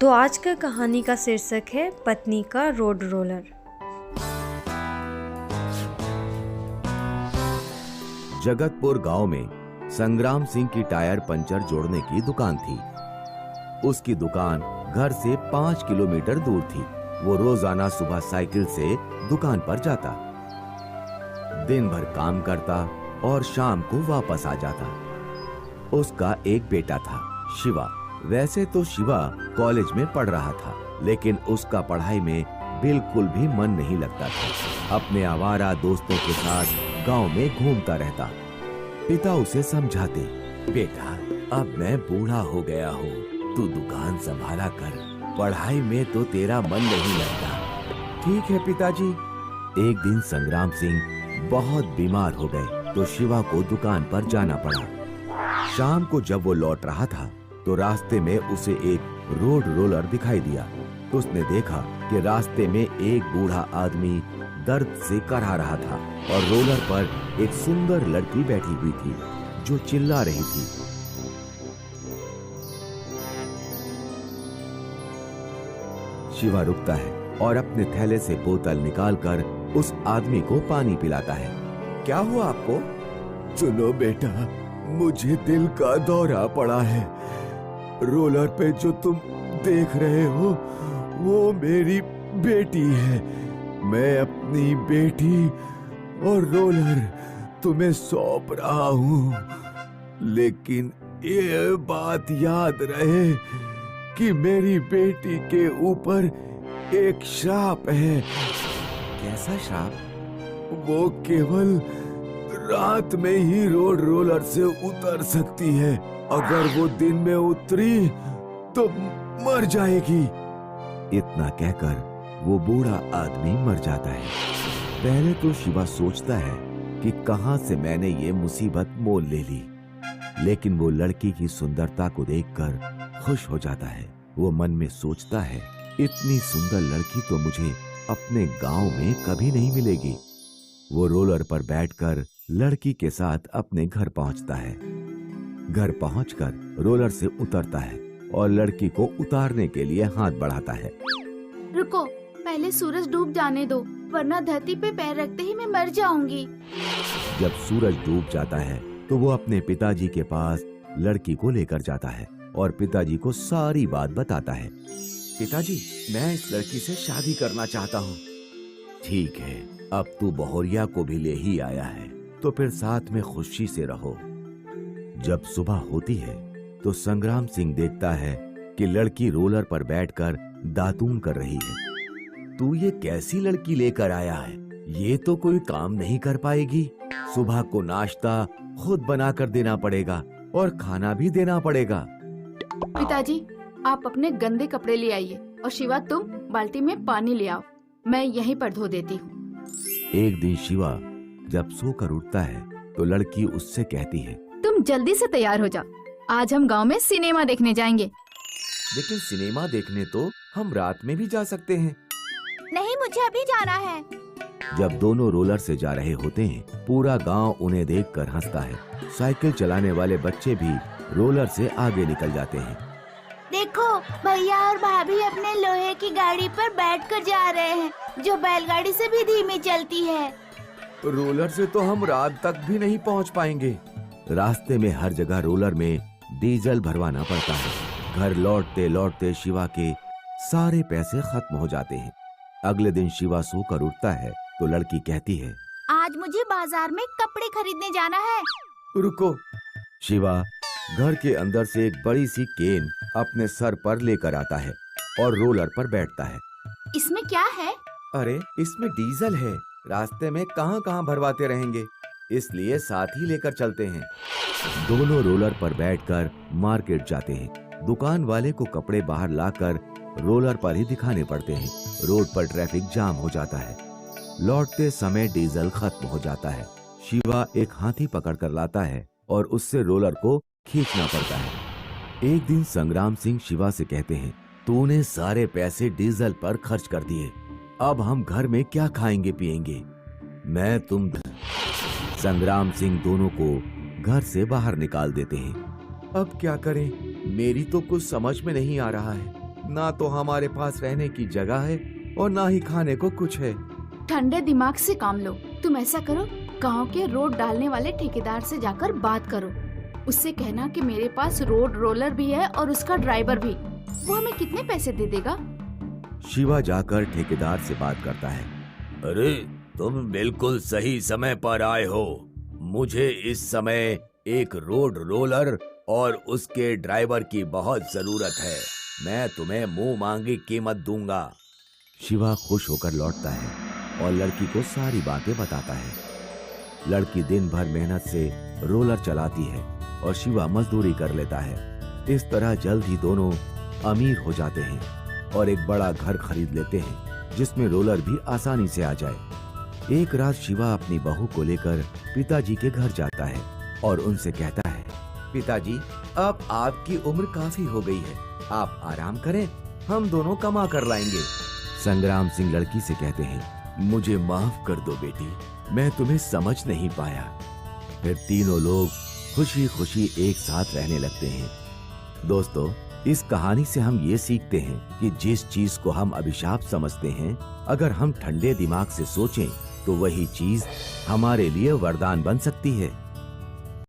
तो आज का कहानी का शीर्षक है पत्नी का रोड रोलर। जगतपुर गांव में संग्राम सिंह की टायर पंचर जोड़ने की दुकान थी। उसकी दुकान घर से 5 किलोमीटर दूर थी। वो रोजाना सुबह साइकिल से दुकान पर जाता, दिन भर काम करता और शाम को वापस आ जाता। उसका एक बेटा था, शिवा। वैसे तो शिवा कॉलेज में पढ़ रहा था, लेकिन उसका पढ़ाई में बिल्कुल भी मन नहीं लगता था। अपने आवारा दोस्तों के साथ गांव में घूमता रहता। पिता उसे समझाते, बेटा अब मैं बूढ़ा हो गया हूँ, तू दुकान संभाला कर, पढ़ाई में तो तेरा मन नहीं लगता। ठीक है पिताजी। एक दिन संग्राम सिंह बहुत बीमार हो गए तो शिवा को दुकान पर जाना पड़ा। शाम को जब वो लौट रहा था तो रास्ते में उसे एक रोड रोलर दिखाई दिया। उसने देखा कि रास्ते में एक बूढ़ा आदमी दर्द से कराह रहा था और रोलर पर एक सुंदर लड़की बैठी हुई थी जो चिल्ला रही थी। शिवा रुकता है और अपने थैले से बोतल निकालकर उस आदमी को पानी पिलाता है। क्या हुआ आपको? सुनो बेटा, मुझे दिल का दौरा पड़ा है। रोलर पे जो तुम देख रहे हो वो मेरी बेटी है। मैं अपनी बेटी और रोलर तुम्हें सौंप रहा हूँ, लेकिन ये बात याद रहे कि मेरी बेटी के ऊपर एक श्राप है। कैसा श्राप? वो केवल रात में ही रोड रोलर से उतर सकती है। अगर वो दिन में उतरी तो मर जाएगी। इतना कहकर वो बूढ़ा आदमी मर जाता है। पहले तो शिवा सोचता है कि कहां से मैंने ये मुसीबत मोल ले ली, लेकिन वो लड़की की सुंदरता को देखकर खुश हो जाता है। वो मन में सोचता है, इतनी सुंदर लड़की तो मुझे अपने गांव में कभी नहीं मिलेगी। वो रोलर पर बैठकर लड़की के साथ अपने घर पहुंचता है। घर पहुंचकर रोलर से उतरता है और लड़की को उतारने के लिए हाथ बढ़ाता है। रुको, पहले सूरज डूब जाने दो, वरना धरती पे पैर रखते ही मैं मर जाऊंगी। जब सूरज डूब जाता है तो वो अपने पिताजी के पास लड़की को लेकर जाता है और पिताजी को सारी बात बताता है। पिताजी, मैं इस लड़की से शादी करना चाहता हूँ। ठीक है, अब तू बहुरिया को भी ले ही आया है तो फिर साथ में खुशी से रहो। जब सुबह होती है तो संग्राम सिंह देखता है कि लड़की रोलर पर बैठकर दातून कर रही है। तू ये कैसी लड़की लेकर आया है? ये तो कोई काम नहीं कर पाएगी। सुबह को नाश्ता खुद बनाकर देना पड़ेगा और खाना भी देना पड़ेगा। पिताजी, आप अपने गंदे कपड़े ले आइए और शिवा तुम बाल्टी में पानी ले आओ, मैं यहीं पर धो देती हूँ। एक दिन शिवा जब सोकर उठता है तो लड़की उससे कहती है, तुम जल्दी से तैयार हो जाओ, आज हम गांव में सिनेमा देखने जाएंगे। लेकिन सिनेमा देखने तो हम रात में भी जा सकते हैं। नहीं, मुझे अभी जाना है। जब दोनों रोलर से जा रहे होते हैं, पूरा गांव उन्हें देखकर हंसता है। साइकिल चलाने वाले बच्चे भी रोलर से आगे निकल जाते हैं। देखो, भैया और भाभी अपने लोहे की गाड़ी पर बैठकर जा रहे हैं, जो बैलगाड़ी से भी धीमी चलती है। रोलर से तो हम रात तक भी नहीं पहुंच पाएंगे। रास्ते में हर जगह रोलर में डीजल भरवाना पड़ता है। घर लौटते लौटते शिवा के सारे पैसे खत्म हो जाते हैं। अगले दिन शिवा सोकर उठता है तो लड़की कहती है, आज मुझे बाजार में कपड़े खरीदने जाना है। रुको। शिवा घर के अंदर से एक बड़ी सी केन अपने सर पर लेकर आता है और रोलर पर बैठता है। इसमें क्या है? अरे, इसमें डीजल है। रास्ते में कहां कहां भरवाते रहेंगे, इसलिए साथ ही लेकर चलते हैं। दोनों रोलर पर बैठकर मार्केट जाते हैं। दुकान वाले को कपड़े बाहर लाकर रोलर पर ही दिखाने पड़ते हैं। रोड पर ट्रैफिक जाम हो जाता है। लौटते समय डीजल खत्म हो जाता है। शिवा एक हाथी पकड़ कर लाता है और उससे रोलर को खींचना पड़ता है। एक दिन संग्राम सिंह शिवा से कहते हैं, तूने सारे पैसे डीजल पर खर्च कर दिए, अब हम घर में क्या खाएंगे पिएंगे? मैं तुम संग्राम सिंह दोनों को घर से बाहर निकाल देते हैं। अब क्या करें, मेरी तो कुछ समझ में नहीं आ रहा है। ना तो हमारे पास रहने की जगह है और ना ही खाने को कुछ है। ठंडे दिमाग से काम लो। तुम ऐसा करो, गांव के रोड डालने वाले ठेकेदार से जाकर बात करो। उससे कहना कि मेरे पास रोड रोलर भी है और उसका ड्राइवर भी। वो हमें कितने पैसे दे देगा? शिवा जाकर ठेकेदार से बात करता है। अरे तुम बिल्कुल सही समय पर आए हो। मुझे इस समय एक रोड रोलर और उसके ड्राइवर की बहुत जरूरत है। मैं तुम्हें मुंह मांगी कीमत दूंगा। शिवा खुश होकर लौटता है और लड़की को सारी बातें बताता है। लड़की दिन भर मेहनत से रोलर चलाती है और शिवा मजदूरी कर लेता है। इस तरह जल्द ही दोनों अमीर हो जाते हैं और एक बड़ा घर खरीद लेते हैं जिसमें रोलर भी आसानी से आ जाए। एक रात शिवा अपनी बहू को लेकर पिताजी के घर जाता है और उनसे कहता है, पिताजी, अब आपकी उम्र काफी हो गई है, आप आराम करें, हम दोनों कमा कर लाएंगे। संग्राम सिंह लड़की से कहते हैं, मुझे माफ कर दो बेटी, मैं तुम्हें समझ नहीं पाया। फिर तीनों लोग खुशी खुशी एक साथ रहने लगते हैं। दोस्तों, इस कहानी से हम ये सीखते हैं कि जिस चीज को हम अभिशाप समझते हैं, अगर हम ठंडे दिमाग से सोचें तो वही चीज हमारे लिए वरदान बन सकती है।